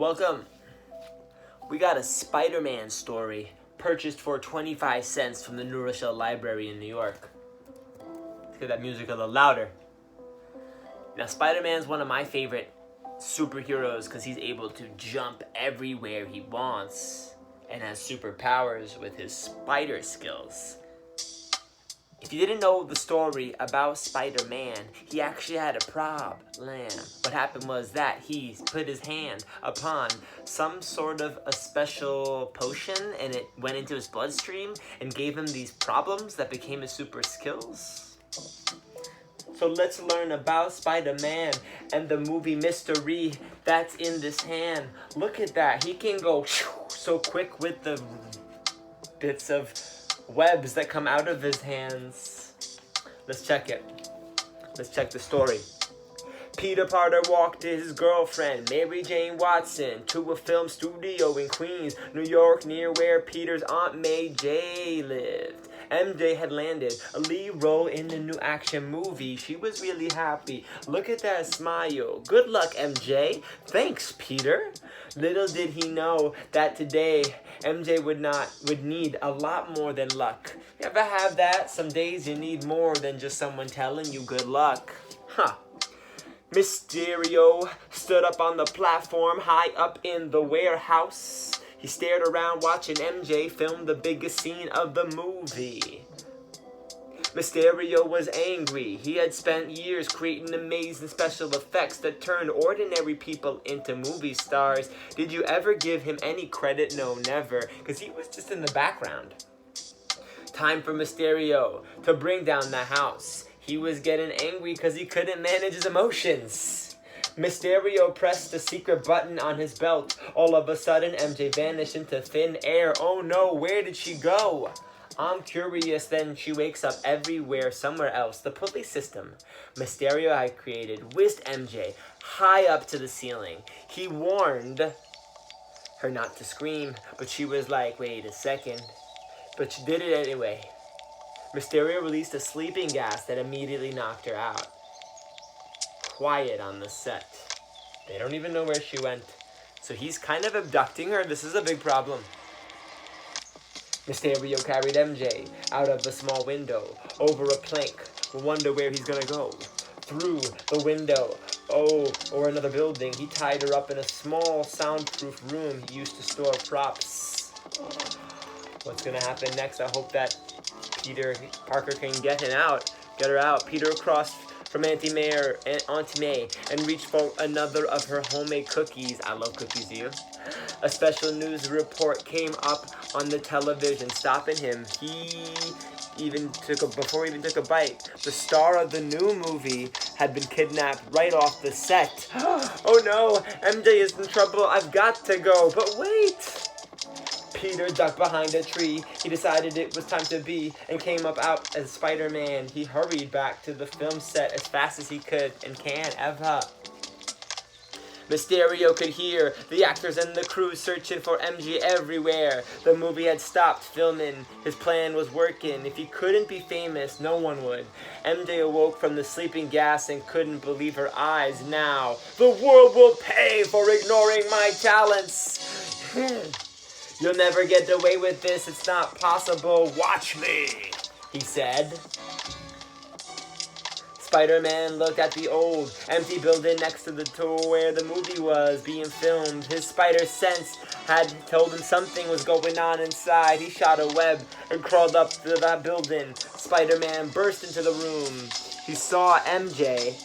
Welcome. We got a Spiderman story purchased for 25 cents from the New Rochelle Library in New York. Let's get that music a little louder. Now, Spider-Man's one of my favorite superheroes because he's able to jump everywhere he wants and has superpowers with his spider skills. If you didn't know the story about Spider-Man, he actually had a problem. What happened was that he put his hand upon some sort of a special potion and it went into his bloodstream and gave him these problems that became his super skills. So let's learn about Spider-Man and the movie mystery that's in this hand. Look at that. He can go so quick with the bits of webs that come out of his hands. Let's check it. Let's check the story. Peter Parker walked his girlfriend, Mary Jane Watson, to a film studio in Queens, New York, near where Peter's Aunt May J lived. MJ had landed a lead role in the new action movie. She was really happy. Look at that smile. Good luck, MJ. Thanks, Peter. Little did he know that today MJ would need a lot more than luck. You ever have that? Some days you need more than just someone telling you good luck. Mysterio stood up on the platform high up in the warehouse. He stared around watching MJ film the biggest scene of the movie. Mysterio was angry. He had spent years creating amazing special effects that turned ordinary people into movie stars. Did you ever give him any credit? No, never, because he was just in the background. Time for Mysterio to bring down the house. He was getting angry because he couldn't manage his emotions. Mysterio pressed the secret button on his belt. All of a sudden, MJ vanished into thin air. Oh no, where did she go? I'm curious, then she wakes up everywhere, somewhere else. The pulley system Mysterio had created whisked MJ high up to the ceiling. He warned her not to scream, but she was like, wait a second. But she did it anyway. Mysterio released a sleeping gas that immediately knocked her out. Quiet on the set. They don't even know where she went. So he's kind of abducting her. This is a big problem. Mysterio carried MJ out of a small window, over a plank. We'll wonder where he's gonna go. Through the window, or another building. He tied her up in a small soundproof room he used to store props. What's gonna happen next? I hope that Peter Parker can get her out. Peter crossed from Auntie May and reached for another of her homemade cookies. I love cookies, do you? A special news report came up on the television, stopping him. Before he even took a bite, the star of the new movie had been kidnapped right off the set. Oh no, MJ is in trouble. I've got to go. But wait! Peter ducked behind a tree. He decided it was time to be and came out as Spider-Man. He hurried back to the film set as fast as he could and can ever. Mysterio could hear the actors and the crew searching for MJ everywhere. The movie had stopped filming. His plan was working. If he couldn't be famous, no one would. MJ awoke from the sleeping gas and couldn't believe her eyes. Now, the world will pay for ignoring my talents. You'll never get away with this. It's not possible. Watch me, he said. Spider-Man looked at the old, empty building next to the door where the movie was being filmed. His spider sense had told him something was going on inside. He shot a web and crawled up to that building. Spider-Man burst into the room. He saw MJ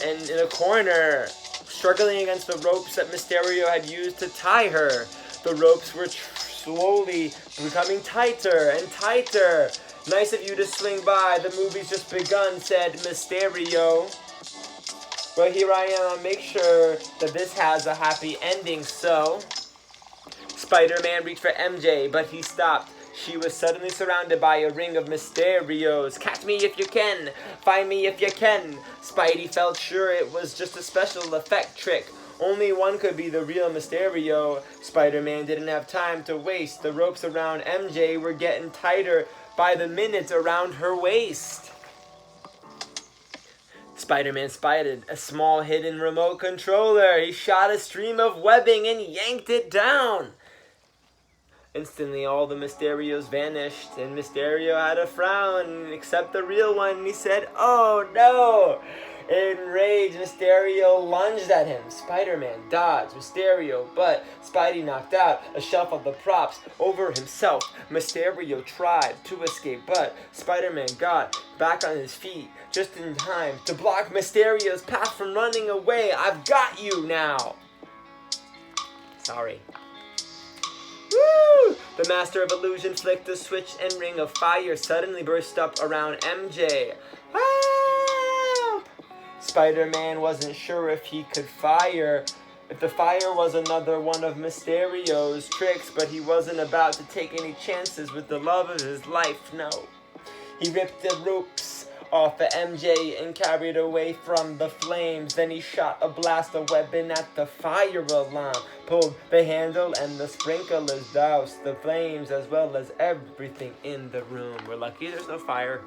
and in a corner, struggling against the ropes that Mysterio had used to tie her. The ropes were slowly becoming tighter and tighter. Nice of you to swing by. The movie's just begun, said Mysterio. Well, here I am. I'll make sure that this has a happy ending. So, Spider-Man reached for MJ, but he stopped. She was suddenly surrounded by a ring of Mysterios. Catch me if you can. Find me if you can. Spidey felt sure it was just a special effect trick. Only one could be the real Mysterio. Spider-Man didn't have time to waste. The ropes around MJ were getting tighter by the minute around her waist. Spider-Man spotted a small hidden remote controller. He shot a stream of webbing and yanked it down. Instantly, all the Mysterios vanished, and Mysterio had a frown, except the real one. He said, "Oh no!" Enraged, Mysterio lunged at him. Spider-Man dodged Mysterio, but Spidey knocked out a shelf of the props over himself. Mysterio tried to escape, but Spider-Man got back on his feet just in time to block Mysterio's path from running away. "I've got you now!" Sorry. Woo! The Master of Illusion flicked a switch and Ring of Fire suddenly burst up around MJ. Help! Spider-Man wasn't sure if he could fire. If the fire was another one of Mysterio's tricks, but he wasn't about to take any chances with the love of his life, no. He ripped the ropes off of MJ and carried away from the flames. Then he shot a blast of weapon at the fire alarm, pulled the handle, and the sprinklers doused the flames as well as everything in the room. We're lucky there's no fire.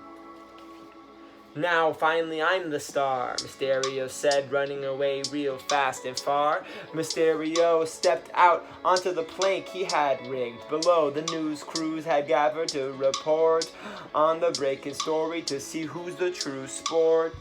"Now, finally, I'm the star," Mysterio said, running away real fast and far. Mysterio stepped out onto the plank he had rigged. Below, the news crews had gathered to report on the breaking story to see who's the true sport.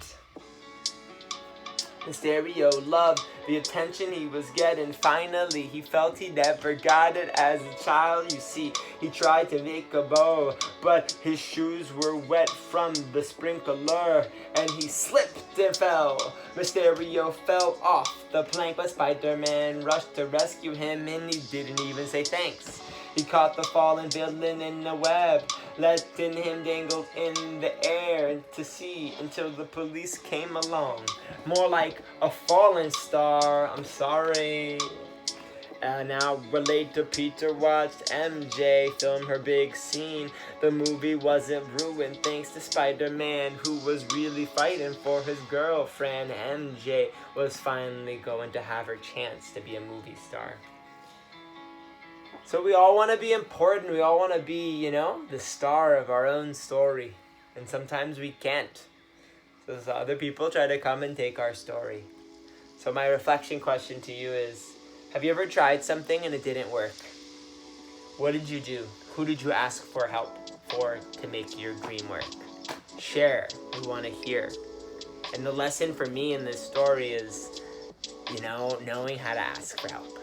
Mysterio loved the attention he was getting. Finally, he felt he never got it as a child. You see, he tried to make a bow, but his shoes were wet from the sprinkler, and he slipped and fell. Mysterio fell off the plank, but Spider-Man rushed to rescue him, and he didn't even say thanks. He caught the fallen villain in the web, letting him dangle in the air to see until the police came along. More like a fallen star, I'm sorry. Now we're late to Peter watched MJ film her big scene. The movie wasn't ruined thanks to Spider-Man, who was really fighting for his girlfriend. MJ was finally going to have her chance to be a movie star. So we all want to be important. We all want to be, the star of our own story. And sometimes we can't. So other people try to come and take our story. So my reflection question to you is, have you ever tried something and it didn't work? What did you do? Who did you ask for help for to make your dream work? Share. We want to hear. And the lesson for me in this story is, knowing how to ask for help.